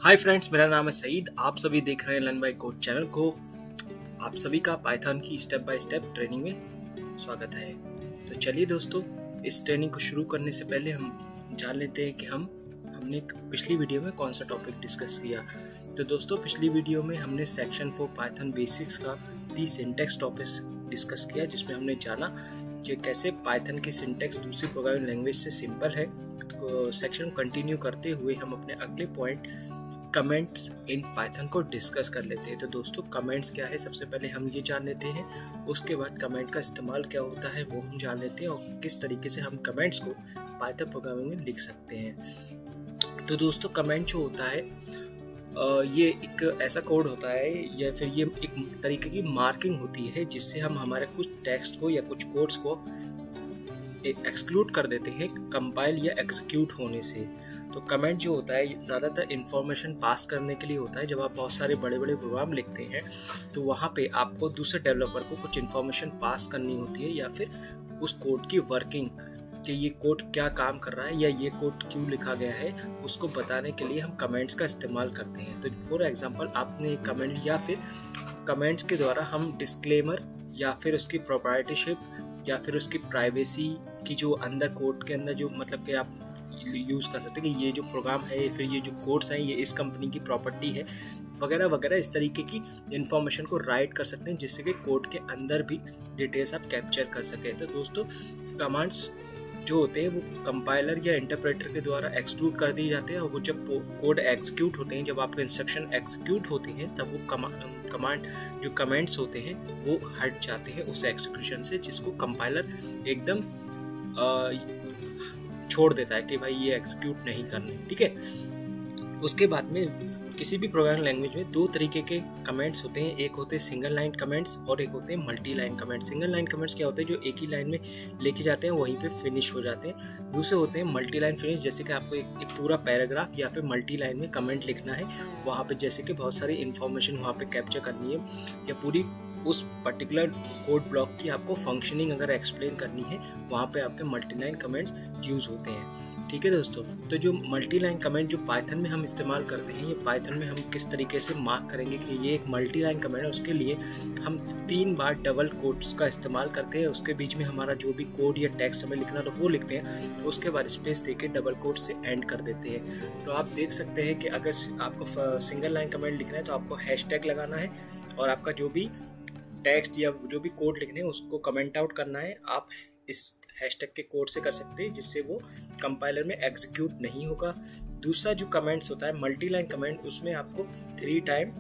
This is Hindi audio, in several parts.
हाय फ्रेंड्स, मेरा नाम है सईद। आप सभी देख रहे हैं लर्न बाय कोड चैनल को। आप सभी का पाइथन की स्टेप बाय स्टेप ट्रेनिंग में स्वागत है। तो चलिए दोस्तों, इस ट्रेनिंग को शुरू करने से पहले हम जान लेते हैं कि हमने पिछली वीडियो में कौन सा टॉपिक डिस्कस किया। तो दोस्तों, पिछली वीडियो में हमने सेक्शन 4 पाइथन बेसिक्स का दी सिंटैक्स टॉपिक डिस्कस किया, जिसमें हमने जाना कि कैसे पाइथन की सिंटैक्स दूसरी प्रोग्रामिंग लैंग्वेज से सिंपल है। तो सेक्शन कंटिन्यू करते हुए हम अपने अगले पॉइंट कमेंट्स इन पाइथन को डिस्कस कर लेते हैं। तो दोस्तों, कमेंट्स क्या है सबसे पहले हम ये जान लेते हैं। उसके बाद कमेंट का इस्तेमाल क्या होता है वो हम जान लेते हैं, और किस तरीके से हम कमेंट्स को पाइथन प्रोग्रामिंग में लिख सकते हैं। तो दोस्तों, कमेंट जो होता है ये एक ऐसा कोड होता है, या फिर ये एक तरीके की मार्किंग होती है जिससे हम हमारे कुछ टेक्स्ट को या कुछ कोड्स को एक्सक्लूड कर देते हैं कंपाइल या एग्जीक्यूट होने से। तो कमेंट जो होता है ज़्यादातर इन्फॉर्मेशन पास करने के लिए होता है। जब आप बहुत सारे बड़े बड़े प्रोग्राम लिखते हैं तो वहाँ पे आपको दूसरे डेवलपर को कुछ इन्फॉर्मेशन पास करनी होती है, या फिर उस कोड की वर्किंग कि ये कोड क्या काम कर रहा है या ये कोड क्यों लिखा गया है, उसको बताने के लिए हम कमेंट्स का इस्तेमाल करते हैं। तो फॉर एग्जांपल, आपने कमेंट या फिर कमेंट्स के द्वारा हम डिस्क्लेमर या फिर उसकी प्रोप्राइटरशिप या फिर उसकी प्राइवेसी की जो अंदर कोड के अंदर जो मतलब कि आप यूज़ कर सकते हैं कि ये जो प्रोग्राम है फिर ये जो कोड्स हैं ये इस कंपनी की प्रॉपर्टी है वगैरह वगैरह, इस तरीके की इन्फॉर्मेशन को राइट कर सकते हैं, जिससे कि कोड के अंदर भी डिटेल्स आप कैप्चर कर सकें। तो दोस्तों, कमांड्स जो होते हैं वो कंपाइलर या इंटरप्रेटर के द्वारा एक्सक्लूड कर दिए जाते हैं, और वो जब कोड एग्जीक्यूट होते हैं, जब आपके इंस्ट्रक्शन एग्जीक्यूट होते हैं, तब वो कमांड जो कमेंट्स होते हैं वो हट जाते हैं उस एग्जीक्यूशन से, जिसको कंपाइलर एकदम छोड़ देता है कि भाई ये एग्जीक्यूट नहीं करना है। ठीक है। उसके बाद में किसी भी प्रोग्रामिंग लैंग्वेज में दो तरीके के कमेंट्स होते हैं। एक होते हैं सिंगल लाइन कमेंट्स और एक होते हैं multi line comments. Single line comments क्या होते हैं, जो एक ही लाइन में लेके जाते हैं वहीं पे फिनिश हो जाते हैं। दूसरे होते हैं मल्टी लाइन फिनिश, जैसे कि आपको एक पूरा पैराग्राफ या फिर मल्टी लाइन में कमेंट लिखना है, वहाँ पे जैसे कि बहुत सारी इन्फॉर्मेशन वहाँ पे कैप्चर करनी है, या पूरी उस पर्टिकुलर कोड ब्लॉक की आपको फंक्शनिंग अगर एक्सप्लेन करनी है, वहाँ पे आपके मल्टी लाइन कमेंट्स यूज़ होते हैं। ठीक है दोस्तों। तो जो मल्टी लाइन कमेंट जो पाइथन में हम इस्तेमाल करते हैं, ये पाइथन में हम किस तरीके से मार्क करेंगे कि ये एक मल्टी लाइन कमेंट है, उसके लिए हम 3 बार डबल कोट्स का इस्तेमाल करते हैं। उसके बीच में हमारा जो भी कोड या टेक्स्ट हमें लिखना तो वो लिखते हैं, उसके बाद स्पेस देके डबल कोट से एंड कर देते हैं। तो आप देख सकते हैं कि अगर आपको सिंगल लाइन कमेंट लिखना है तो आपको हैशटैग लगाना है, और आपका जो भी टेक्स्ट या जो भी कोड लिखने हैं उसको कमेंट आउट करना है। आप इस हैशटैग के कोड से कर सकते हैं, जिससे वो कंपाइलर में एग्जीक्यूट नहीं होगा। दूसरा जो कमेंट्स होता है मल्टी लाइन कमेंट, उसमें आपको 3 टाइम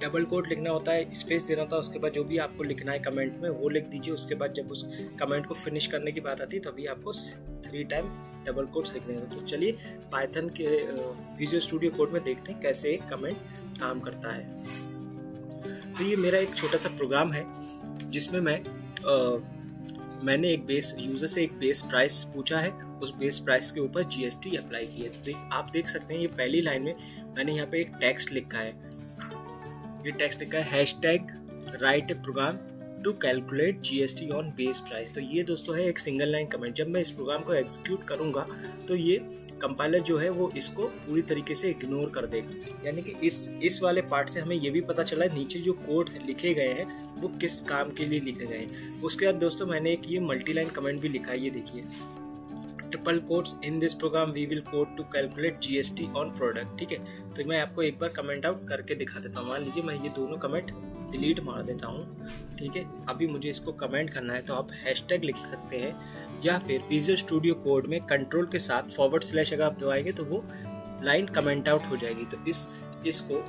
डबल कोट लिखना होता है, स्पेस देना होता है। उसके बाद जो भी आपको लिखना है कमेंट में वो लिख दीजिए। उसके बाद जब उस कमेंट को फिनिश करने की बात आती है तभी आपको 3 टाइम डबल कोट्स लिखने होते हैं। तो चलिए पाइथन के विजुअल स्टूडियो कोड में देखते हैं कैसे एक कमेंट काम करता है। तो ये मेरा एक छोटा सा प्रोग्राम है जिसमें मैंने एक बेस यूज़र से एक बेस प्राइस पूछा है, उस बेस प्राइस के ऊपर जीएसटी अप्लाई किया है। आप देख सकते हैं ये पहली लाइन में मैंने यहाँ पे एक टेक्स्ट लिखा है। ये टेक्स्ट लिखा है hashtag write a program to calculate GST on base price. तो ये दोस्तों है एक सिंगल लाइन कमेंट। जब मैं इस प्रोग्राम को एग्जीक्यूट करूँगा तो ये कंपाइलर जो है वो इसको पूरी तरीके से इग्नोर कर देगा। यानी कि इस वाले पार्ट से हमें ये भी पता चला नीचे जो कोड लिखे गए हैं वो किस काम के लिए लिखे गए हैं। उसके बाद दोस्तों मैंने एक ये मल्टी लाइन कमेंट भी लिखा है, ये देखिए, triple quotes in this program we will code to calculate GST on product. ठीक है। तो मैं आपको एक बार कमेंट आउट करके दिखा देता हूँ। मान लीजिए मैं ये दोनों कमेंट डिलीट मार देता हूँ। ठीक है। अभी मुझे इसको कमेंट करना है तो आप हैशटैग लिख सकते हैं, या फिर विजुअल स्टूडियो कोड में कंट्रोल के साथ / अगर आप दबाएंगे तो वो लाइन कमेंट आउट हो जाएगी। तो इसको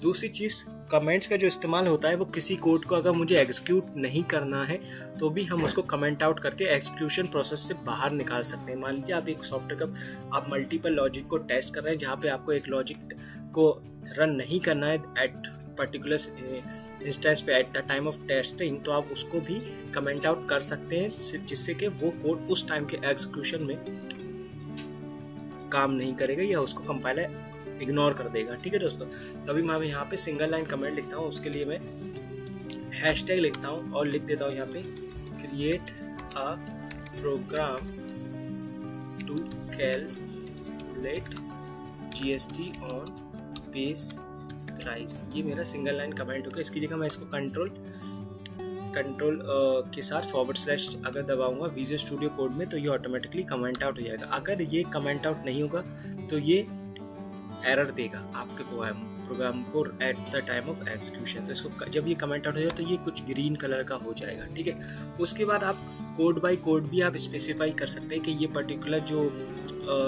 दूसरी चीज़ कमेंट्स का जो इस्तेमाल होता है वो किसी कोड को अगर मुझे एग्जीक्यूट नहीं करना है तो भी हम उसको कमेंट आउट करके एग्जीक्यूशन प्रोसेस से बाहर निकाल सकते हैं। मान लीजिए आप एक सॉफ्टवेयर का आप मल्टीपल लॉजिक को टेस्ट कर रहे हैं, जहाँ पे आपको एक लॉजिक को रन नहीं करना है एट पर्टिकुलर इंस्टेंस पे at the time of testing, तो आप उसको भी कमेंट आउट कर सकते हैं, जिससे कि वो कोड उस टाइम के एग्जीक्यूशन में काम नहीं करेगा या उसको कंपाइलर इग्नोर कर देगा। ठीक है दोस्तों। तभी मैं यहाँ पे सिंगल लाइन कमेंट लिखता हूँ, उसके लिए मैं हैशटैग लिखता हूँ और लिख देता हूँ यहाँ पे create a program to calculate GST on base price, ये मेरा सिंगल लाइन कमेंट होगा। इसकी जगह मैं इसको कंट्रोल के साथ / अगर दबाऊंगा विजुअल स्टूडियो कोड में तो ये ऑटोमेटिकली कमेंट आउट हो जाएगा। अगर ये कमेंट आउट नहीं होगा तो ये एरर देगा आपके प्रोग्राम को at the time of execution. तो इसको जब ये कमेंट आउट हो जाए तो ये कुछ ग्रीन कलर का हो जाएगा, ठीक है। उसके बाद आप कोड बाय कोड भी आप स्पेसिफाई कर सकते हैं कि ये पर्टिकुलर जो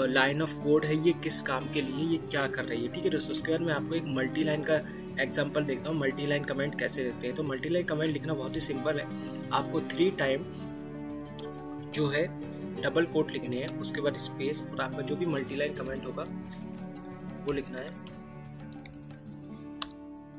लाइन ऑफ कोड है ये किस काम के लिए, ये क्या कर रही है, ठीक है दोस्तों। उसके बाद मैं आपको एक मल्टी लाइन का एग्जांपल देखता हूँ, मल्टी लाइन कमेंट कैसे लिखते हैं। तो मल्टी लाइन कमेंट लिखना बहुत ही सिंपल है। आपको 3 टाइम जो है डबल कोट लिखने हैं, उसके बाद स्पेस, और आपका जो भी मल्टी लाइन कमेंट होगा वो लिखना है,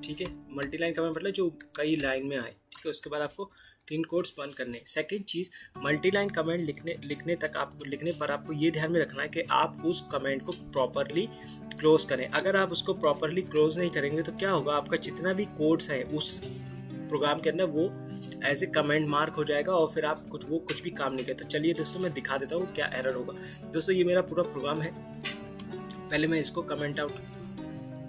ठीक है। मल्टी लाइन कमेंट मतलब जो कई लाइन में आए, ठीक है। उसके बाद आपको 3 कोट्स बंद करने। सेकंड चीज़, मल्टी लाइन कमेंट लिखने पर आपको ये ध्यान में रखना है कि आप उस कमेंट को प्रॉपरली क्लोज करें। अगर आप उसको प्रॉपरली क्लोज नहीं करेंगे तो क्या होगा, आपका जितना भी कोड्स है उस प्रोग्राम के अंदर वो एज ए कमेंट मार्क हो जाएगा और फिर आप कुछ भी काम नहीं करते। तो चलिए दोस्तों मैं दिखा देता हूँ क्या एरर होगा। दोस्तों ये मेरा पूरा प्रोग्राम है, पहले मैं इसको कमेंट आउट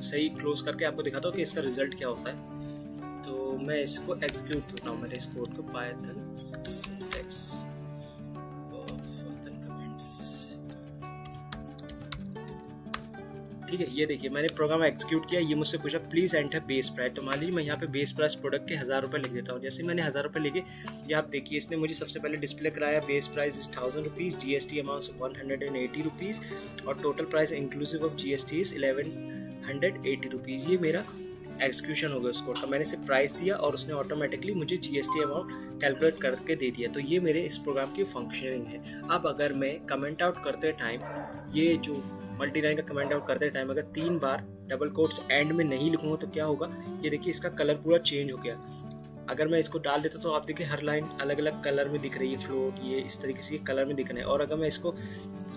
सही क्लोज करके आपको दिखाता हूँ कि इसका रिजल्ट क्या होता है। तो मैं इसको एग्जीक्यूट करता हूँ, मेरे इस कोड को पाइथन सिंटैक्स ठीक है। ये देखिए मैंने प्रोग्राम एग्जीक्यूट किया। ये मुझसे पूछा प्लीज एंटर बेस प्राइस। तो मान लीजिए मैं यहाँ पे बेस प्राइस प्रोडक्ट के 1000 रुपये लिख देता हूँ। जैसे मैंने 1000 रुपये लिखे, ये आप देखिए इसने मुझे सबसे पहले डिस्प्ले कराया base price is 1000 rupees, GST amount 180 rupees और total price inclusive of GST is 1180 rupees. ये मेरा एग्जीक्यूशन हो गया उस कोड का। मैंने सिर्फ प्राइस दिया और उसने ऑटोमेटिकली मुझे GST अमाउंट कैलकुलेट करके दे दिया। तो ये मेरे इस प्रोग्राम की फंक्शनिंग है। अब अगर मैं कमेंट आउट करते टाइम, ये जो मल्टी लाइन का कमेंट आउट करते टाइम अगर 3 बार डबल कोट्स एंड में नहीं लिखूंगा तो क्या होगा, ये देखिए इसका कलर पूरा चेंज हो गया। अगर मैं इसको डाल देता तो आप देखिए हर लाइन अलग अलग कलर में दिख रही है, फ्लोट ये इस तरीके से कलर में दिख रहे हैं। और अगर मैं इसको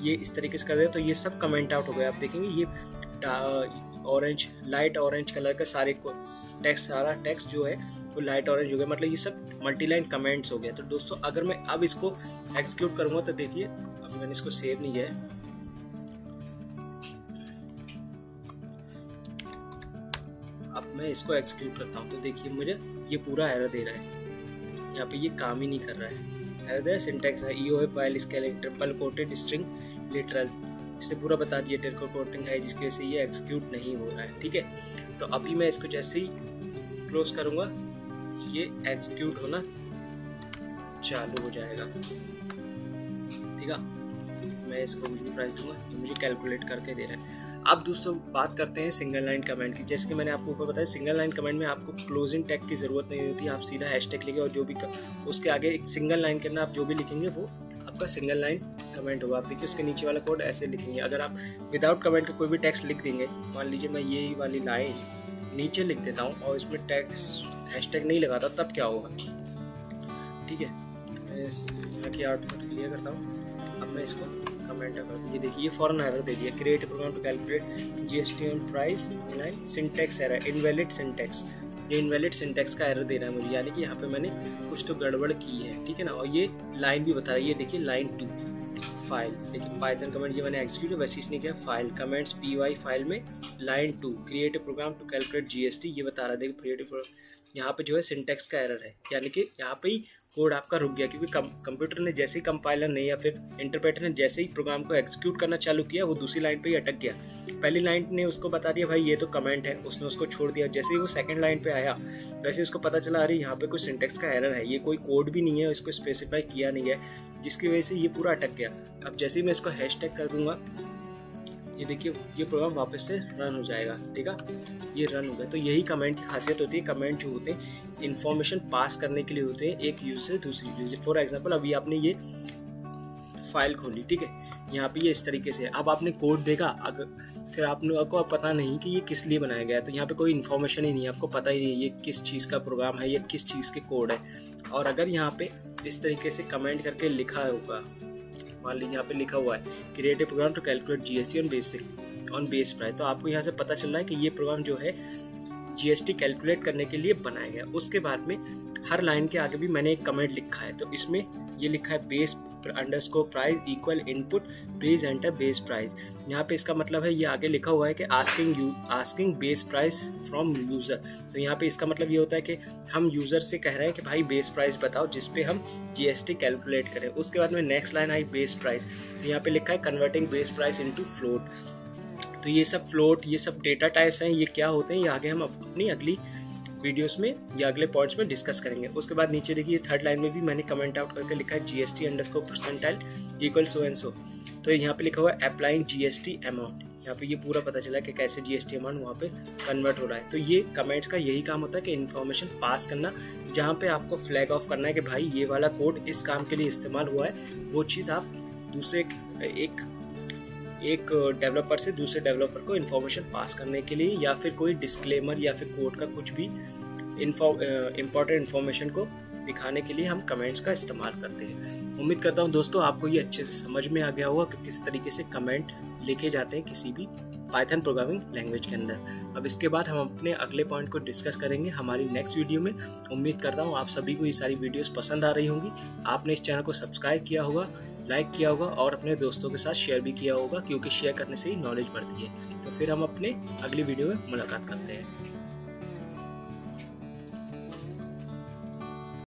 ये इस तरीके से कर दे तो ये सब कमेंट आउट हो गया। आप देखेंगे ये ऑरेंज, लाइट ऑरेंज कलर का सारा टेक्स्ट जो है वो लाइट ऑरेंज हो गया, मतलब ये सब मल्टी लाइन कमेंट्स हो गया। तो दोस्तों अगर मैं अब इसको एग्जीक्यूट करूँगा तो देखिए, अभी मैंने इसको सेव नहीं किया है, अब मैं इसको एग्जीक्यूट करता हूँ तो देखिए मुझे ये पूरा एरर दे रहा है। यहाँ पे ये काम ही नहीं कर रहा है। एरर दे सिंटैक्स है EOF while scaling triple coated string literal, इससे पूरा बता दिया ट्रिपल कोटिंग है जिसकी वजह से ये एग्जीक्यूट नहीं हो रहा है, ठीक है। तो अभी मैं इसको जैसे ही क्लोज करूँगा ये एग्जीक्यूट होना चालू हो जाएगा, ठीक है। मैं इसको मुझे प्राइस दूंगा, ये मुझे कैलकुलेट करके दे रहा है। अब दोस्तों बात करते हैं सिंगल लाइन कमेंट की। जैसे कि मैंने आपको ऊपर बताया सिंगल लाइन कमेंट में आपको क्लोजिंग टैग की ज़रूरत नहीं होती, आप सीधा हैशटैग लिखे और जो भी उसके आगे एक सिंगल लाइन के अंदर आप जो भी लिखेंगे वो आपका सिंगल लाइन कमेंट होगा। आप देखिए उसके नीचे वाला कोड ऐसे लिखेंगे। अगर आप विदाउट कमेंट का कोई भी टेक्स्ट लिख देंगे, मान लीजिए मैं ये वाली लाइन नीचे लिख देता हूँ और इसमें टेक्स्ट हैशटैग नहीं लगाता, तब क्या होगा, ठीक है। तो मैं यहाँ की आउटपुट क्लियर करता हूँ। अब मैं इसको कमेंट कर, ये देखिए ये फॉरन एरर दे दिया, create program to calculate GST on price line syntax error, invalid syntax. ये इनवैलिड सिंटैक्स का एरर दे रहा है मुझे, यानी कि यहाँ पे मैंने कुछ तो गड़बड़ की है, ठीक है ना। और ये लाइन भी बता रही है, देखिए लाइन 2 फाइल, देखिए पाइथन कमेंट ये मैंने एक्जीक्यूट वैसे इसने किया फाइल कमेंट्स PY फाइल में line 2 create program to calculate GST, ये बता रहा है। देखिए क्रिएट यहाँ पे जो है सिंटैक्स का एरर है, यानी कि यहाँ पे ही कोड आपका रुक गया, क्योंकि कंप्यूटर ने जैसे ही कंपाइलर ने या फिर इंटरप्रेटर ने जैसे ही प्रोग्राम को एग्जीक्यूट करना चालू किया वो दूसरी लाइन पे ही अटक गया। पहली लाइन ने उसको बता दिया भाई ये तो कमेंट है, उसने उसको छोड़ दिया। जैसे ही वो सेकंड लाइन पे आया वैसे उसको पता चला अरे यहाँ पे कुछ सिंटैक्स का एरर है, ये कोई कोड भी नहीं है, इसको स्पेसिफाई किया नहीं है, जिसकी वजह से ये पूरा अटक गया। अब जैसे ही मैं इसको हैशटैग कर दूंगा ये देखिए ये प्रोग्राम वापस से रन हो जाएगा, ठीक है। ये रन हो गया। तो यही कमेंट की खासियत होती है। कमेंट जो होते हैं इन्फॉर्मेशन पास करने के लिए होते हैं एक यूज से दूसरी यूज। फॉर एग्जांपल अभी आपने ये फाइल खोली, ठीक है, यहाँ पे ये इस तरीके से, अब आपने कोड देखा, अगर फिर आपको पता नहीं कि ये किस लिए बनाया गया है, तो यहाँ पे कोई इन्फॉर्मेशन ही नहीं है, आपको पता ही नहीं ये किस चीज़ का प्रोग्राम है, ये किस चीज़ के कोड है। और अगर यहाँ पे इस तरीके से कमेंट करके लिखा होगा, मान लीजिए यहाँ पे लिखा हुआ है create a program to calculate GST on base price, तो आपको यहाँ से पता चल रहा है कि ये प्रोग्राम जो है GST कैलकुलेट करने के लिए बनाया गया। उसके बाद में हर लाइन के आगे भी मैंने एक कमेंट लिखा है, तो इसमें ये लिखा है base underscore price equal input please enter base price. यहाँ पे इसका मतलब है, ये आगे लिखा हुआ है कि asking base price from user. तो यहाँ पे इसका मतलब ये होता है कि हम यूज़र से कह रहे हैं कि भाई बेस प्राइस बताओ जिस पे हम GST कैलकुलेट करें। उसके बाद में नेक्स्ट लाइन आई बेस प्राइस। तो यहाँ पे लिखा है converting base price into float. तो ये सब फ्लोट, ये सब डेटा टाइप्स हैं, ये क्या होते हैं ये आगे हम अपनी अगली वीडियोस में या अगले पॉइंट्स में डिस्कस करेंगे। उसके बाद नीचे देखिए थर्ड लाइन में भी मैंने कमेंट आउट करके लिखा है GST underscore percentile equal so and so. तो यहाँ पे लिखा हुआ है अप्लाइंग GST अमाउंट। यहाँ पे ये पूरा पता चला कि कैसे GST अमाउंट वहाँ पे कन्वर्ट हो रहा है। तो ये कमेंट्स का यही काम होता है कि इन्फॉर्मेशन पास करना, जहाँ पे आपको फ्लैग ऑफ करना है कि भाई ये वाला कोड इस काम के लिए इस्तेमाल हुआ है, वो चीज़ आप दूसरे एक डेवलपर से दूसरे डेवलपर को इन्फॉर्मेशन पास करने के लिए, या फिर कोई डिस्क्लेमर या फिर कोड का कुछ भी इम्पोर्टेंट इन्फॉर्मेशन को दिखाने के लिए हम कमेंट्स का इस्तेमाल करते हैं। उम्मीद करता हूँ दोस्तों आपको ये अच्छे से समझ में आ गया होगा कि किस तरीके से कमेंट लिखे जाते हैं किसी भी पाइथन प्रोग्रामिंग लैंग्वेज के अंदर। अब इसके बाद हम अपने अगले पॉइंट को डिस्कस करेंगे हमारी नेक्स्ट वीडियो में। उम्मीद करता हूँ आप सभी को ये सारी वीडियोस पसंद आ रही होंगी। आपने इस चैनल को सब्सक्राइब किया होगा, लाइक किया होगा और अपने दोस्तों के साथ शेयर भी किया होगा, क्योंकि शेयर करने से ही नॉलेज बढ़ती है। तो फिर हम अपने अगली वीडियो में मुलाकात करते हैं।